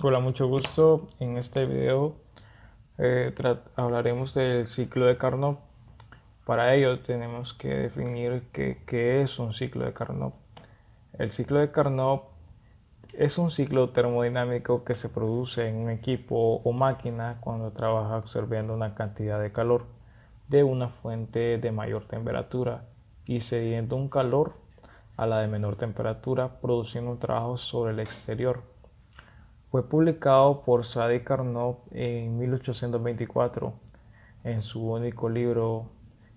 Hola, mucho gusto. En este video hablaremos del ciclo de Carnot. Para ello tenemos que definir qué es un ciclo de Carnot. El ciclo de Carnot es un ciclo termodinámico que se produce en un equipo o máquina cuando trabaja absorbiendo una cantidad de calor de una fuente de mayor temperatura y cediendo un calor a la de menor temperatura, produciendo un trabajo sobre el exterior. Fue publicado por Sadi Carnot en 1824 en su único libro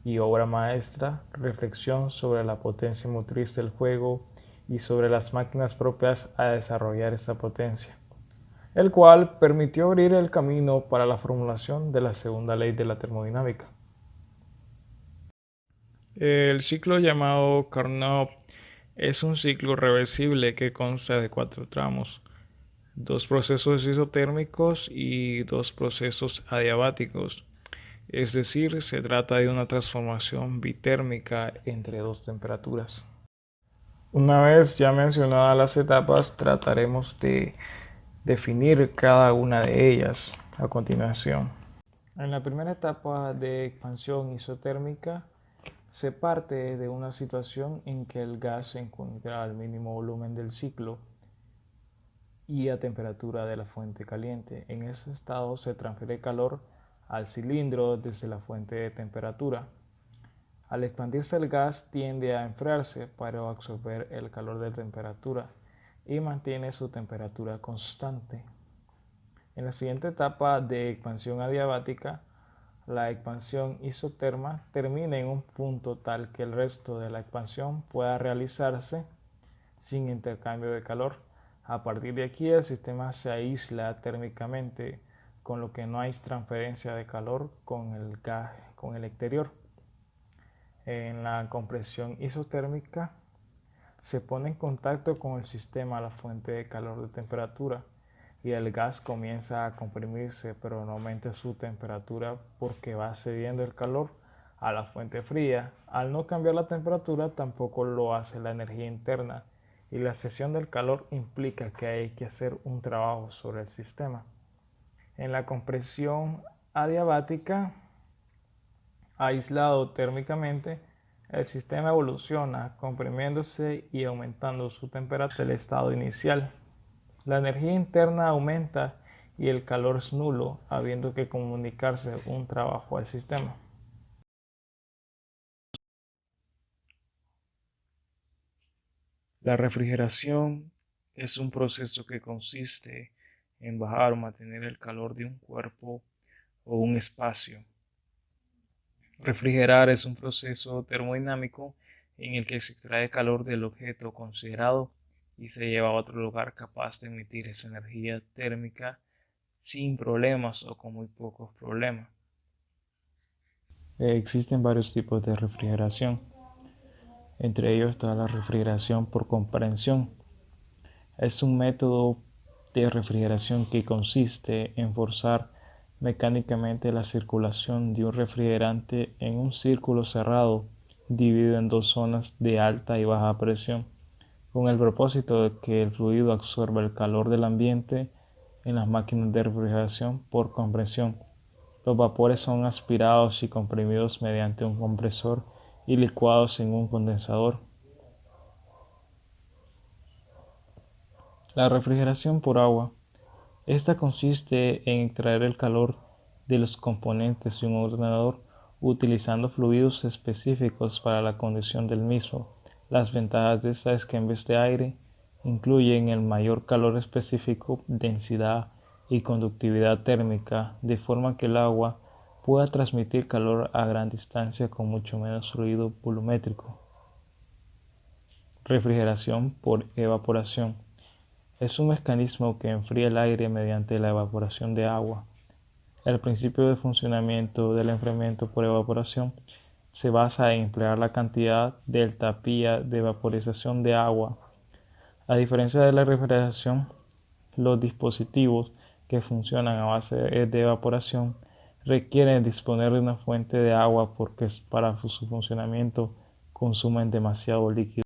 y obra maestra, Reflexión sobre la potencia motriz del fuego y sobre las máquinas propias a desarrollar esta potencia, el cual permitió abrir el camino para la formulación de la segunda ley de la termodinámica. El ciclo llamado Carnot es un ciclo reversible que consta de 4 tramos: dos procesos isotérmicos y dos procesos adiabáticos, es decir, se trata de una transformación bitérmica entre dos temperaturas. Una vez ya mencionadas las etapas, trataremos de definir cada una de ellas a continuación. En la primera etapa de expansión isotérmica, se parte de una situación en que el gas se encuentra al mínimo volumen del ciclo y a temperatura de la fuente caliente. En ese estado se transfiere calor al cilindro desde la fuente de temperatura. Al expandirse el gas tiende a enfriarse para absorber el calor de temperatura y mantiene su temperatura constante. En la siguiente etapa de expansión adiabática, la expansión isoterma termina en un punto tal que el resto de la expansión pueda realizarse sin intercambio de calor. A partir de aquí el sistema se aísla térmicamente, con lo que no hay transferencia de calor con el exterior. En la compresión isotérmica se pone en contacto con el sistema la fuente de calor de temperatura y el gas comienza a comprimirse, pero no aumenta su temperatura porque va cediendo el calor a la fuente fría. Al no cambiar la temperatura tampoco lo hace la energía interna, y la cesión del calor implica que hay que hacer un trabajo sobre el sistema. En la compresión adiabática, aislado térmicamente, el sistema evoluciona comprimiéndose y aumentando su temperatura del estado inicial. La energía interna aumenta y el calor es nulo, habiendo que comunicarse un trabajo al sistema. La refrigeración es un proceso que consiste en bajar o mantener el calor de un cuerpo o un espacio. Refrigerar es un proceso termodinámico en el que se extrae calor del objeto considerado y se lleva a otro lugar capaz de emitir esa energía térmica sin problemas o con muy pocos problemas. Existen varios tipos de refrigeración. Entre ellos está la refrigeración por comprensión. Es un método de refrigeración que consiste en forzar mecánicamente la circulación de un refrigerante en un círculo cerrado dividido en dos zonas de alta y baja presión, con el propósito de que el fluido absorba el calor del ambiente. En las máquinas de refrigeración por compresión, los vapores son aspirados y comprimidos mediante un compresor y licuados en un condensador. La refrigeración por agua. Esta consiste en extraer el calor de los componentes de un ordenador utilizando fluidos específicos para la conducción del mismo. Las ventajas de esta es que en vez de aire incluyen el mayor calor específico, densidad y conductividad térmica, de forma que el agua pueda transmitir calor a gran distancia con mucho menos fluido volumétrico. Refrigeración por evaporación. Es un mecanismo que enfría el aire mediante la evaporación de agua. El principio de funcionamiento del enfriamiento por evaporación se basa en emplear la cantidad delta pía de vaporización de agua. A diferencia de la refrigeración, los dispositivos que funcionan a base de evaporación requieren disponer de una fuente de agua porque para su funcionamiento consumen demasiado líquido.